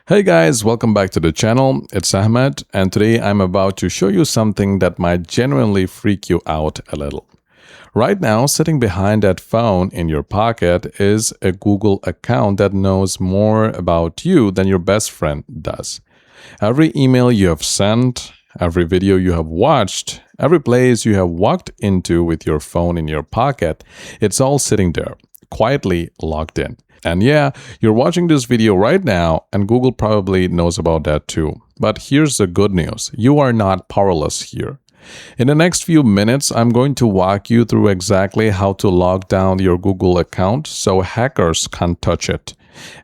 Hey guys, welcome back to the channel. It's Ahmed, and today I'm about to show you something that might genuinely freak you out a little. Right now, sitting behind that phone in your pocket is a Google account that knows more about you than your best friend does. Every email you have sent, every video you have watched, every place you have walked into with your phone in your pocket, it's all sitting there, quietly logged in. And yeah, you're watching this video right now, and Google probably knows about that too. But here's the good news. You are not powerless here. In the next few minutes, I'm going to walk you through exactly how to lock down your Google account so hackers can't touch it.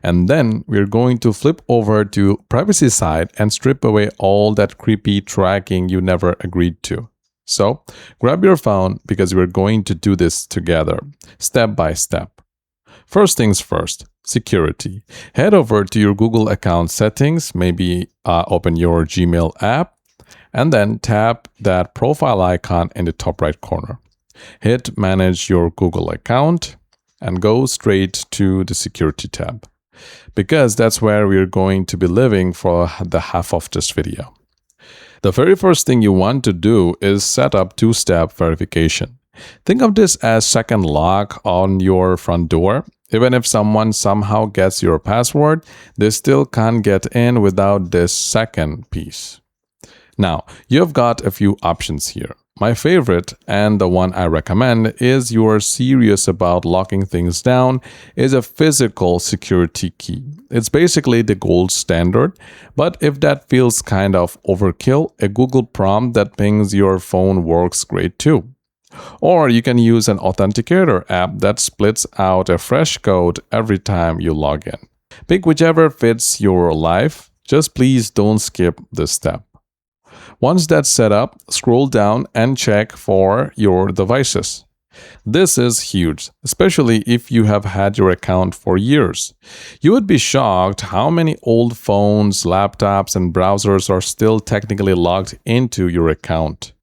And then we're going to flip over to privacy side and strip away all that creepy tracking you never agreed to. So grab your phone because we're going to do this together, step by step. First things first, security. Head over to your Google account settings, maybe open your Gmail app, and then tap that profile icon in the top right corner. Hit Manage Your Google Account and go straight to the Security tab, because that's where we're going to be living for the half of this video. The very first thing you want to do is set up two-step verification. Think of this as second lock on your front door. Even if someone somehow gets your password, they still can't get in without this second piece. Now, you've got a few options here. My favorite, and the one I recommend, is you're serious about locking things down, is a physical security key. It's basically the gold standard, but if that feels kind of overkill, a Google prompt that pings your phone works great too. Or you can use an authenticator app that splits out a fresh code every time you log in. Pick whichever fits your life, just please don't skip this step. Once that's set up, scroll down and check for your devices. This is huge, especially if you have had your account for years. You would be shocked how many old phones, laptops, and browsers are still technically logged into your account.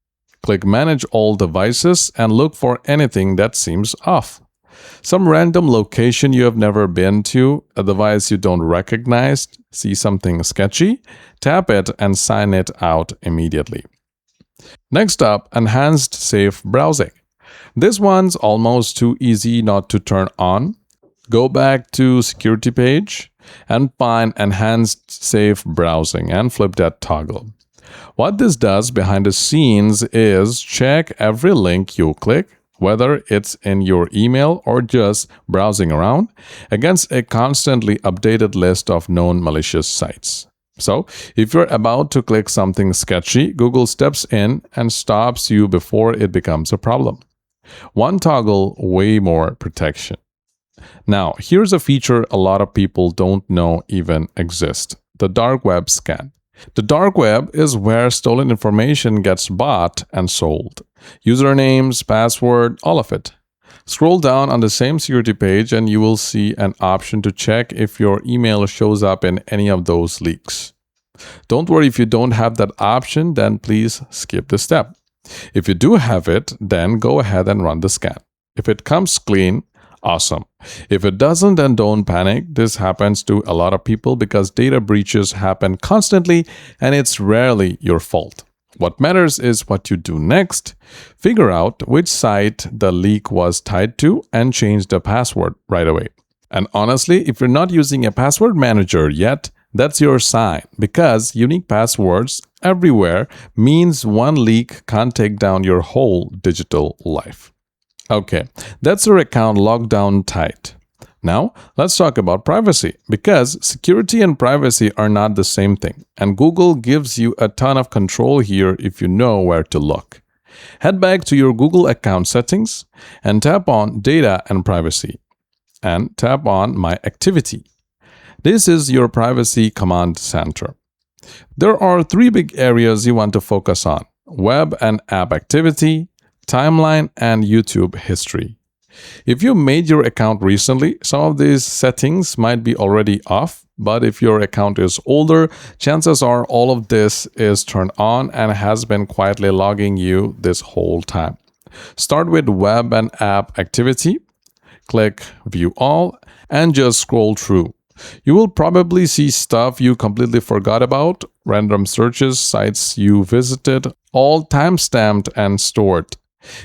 Click Manage All Devices and look for anything that seems off. Some random location you have never been to, a device you don't recognize, see something sketchy, tap it and sign it out immediately. Next up, Enhanced Safe Browsing. This one's almost too easy not to turn on. Go back to Security page and find Enhanced Safe Browsing and flip that toggle. What this does behind the scenes is check every link you click, whether it's in your email or just browsing around, against a constantly updated list of known malicious sites. So, if you're about to click something sketchy, Google steps in and stops you before it becomes a problem. One toggle, way more protection. Now, here's a feature a lot of people don't know even exists: the dark web scan. The dark web is where stolen information gets bought and sold. Usernames, password, all of it. Scroll down on the same security page and you will see an option to check if your email shows up in any of those leaks. Don't worry if you don't have that option, then please skip the step. If you do have it, then go ahead and run the scan. If it comes clean, awesome. If it doesn't, then don't panic. This happens to a lot of people because data breaches happen constantly and it's rarely your fault. What matters is what you do next. Figure out which site the leak was tied to and change the password right away. And honestly, if you're not using a password manager yet, that's your sign, because unique passwords everywhere means one leak can't take down your whole digital life. Okay, that's your account locked down tight. Now, let's talk about privacy, because security and privacy are not the same thing, and Google gives you a ton of control here if you know where to look. Head back to your Google account settings and tap on Data and Privacy, and tap on My Activity. This is your privacy command center. There are three big areas you want to focus on: web and app activity, timeline, and YouTube history. If you made your account recently, some of these settings might be already off, but if your account is older, chances are all of this is turned on and has been quietly logging you this whole time. Start with web and app activity, click View All, and just scroll through. You will probably see stuff you completely forgot about, random searches, sites you visited, all timestamped and stored.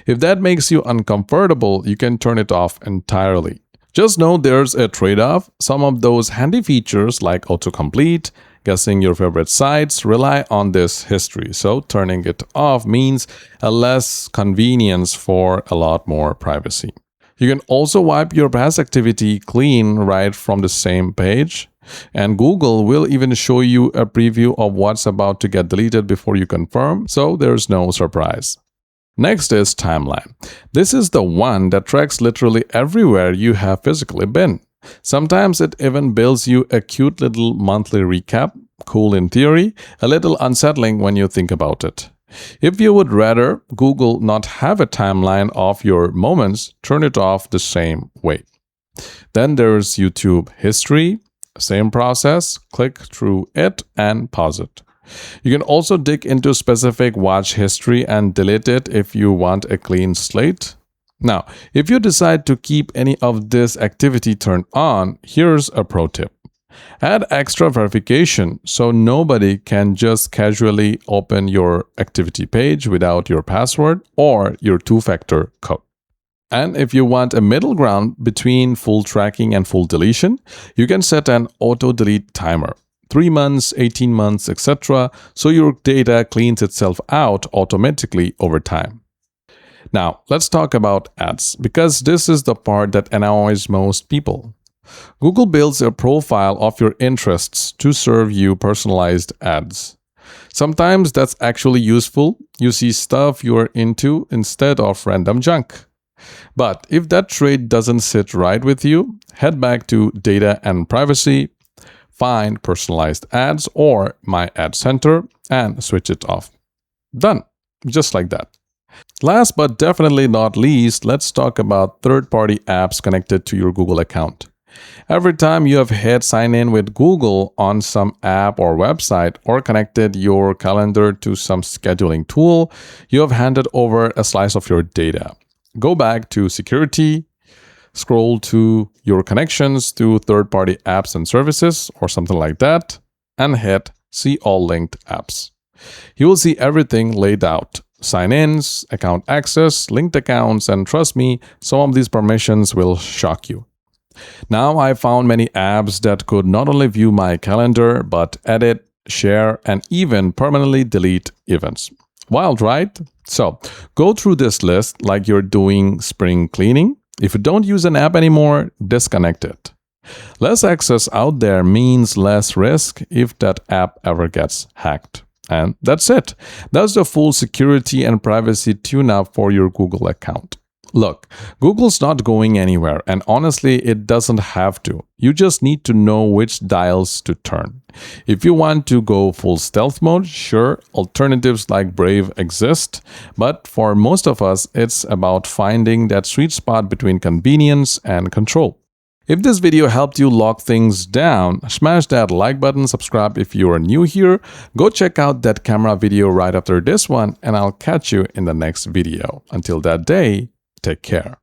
If that makes you uncomfortable, you can turn it off entirely. Just know there's a trade-off. Some of those handy features like autocomplete, guessing your favorite sites rely on this history. So turning it off means a less convenience for a lot more privacy. You can also wipe your past activity clean right from the same page. And Google will even show you a preview of what's about to get deleted before you confirm, so there's no surprise. Next is Timeline. This is the one that tracks literally everywhere you have physically been. Sometimes it even builds you a cute little monthly recap. Cool in theory, a little unsettling when you think about it. If you would rather Google not have a timeline of your moments, turn it off the same way. Then there's YouTube History. Same process, click through it and pause it. You can also dig into specific watch history and delete it if you want a clean slate. Now, if you decide to keep any of this activity turned on, here's a pro tip. Add extra verification so nobody can just casually open your activity page without your password or your two-factor code. And if you want a middle ground between full tracking and full deletion, you can set an auto-delete timer. 3 months, 18 months, etc. so your data cleans itself out automatically over time. Now, let's talk about ads, because this is the part that annoys most people. Google builds a profile of your interests to serve you personalized ads. Sometimes that's actually useful. You see stuff you're into instead of random junk. But if that trait doesn't sit right with you, head back to Data and Privacy, find Personalized Ads or My Ad Center, and switch it off. Done. Just like that. Last but definitely not least, let's talk about third-party apps connected to your Google account. Every time you have hit sign in with Google on some app or website or connected your calendar to some scheduling tool, you have handed over a slice of your data. Go back to Security, scroll to your connections to third-party apps and services or something like that, and hit See All Linked Apps. You will see everything laid out. Sign-ins, account access, linked accounts, and trust me, some of these permissions will shock you. Now I found many apps that could not only view my calendar, but edit, share, and even permanently delete events. Wild, right? So go through this list like you're doing spring cleaning. If you don't use an app anymore, disconnect it. Less access out there means less risk if that app ever gets hacked. And that's it. That's the full security and privacy tune-up for your Google account. Look, Google's not going anywhere, and honestly, it doesn't have to. You just need to know which dials to turn. If you want to go full stealth mode, sure, alternatives like Brave exist, but for most of us, it's about finding that sweet spot between convenience and control. If this video helped you lock things down, smash that like button, subscribe if you are new here, go check out that camera video right after this one, and I'll catch you in the next video. Until that day, take care.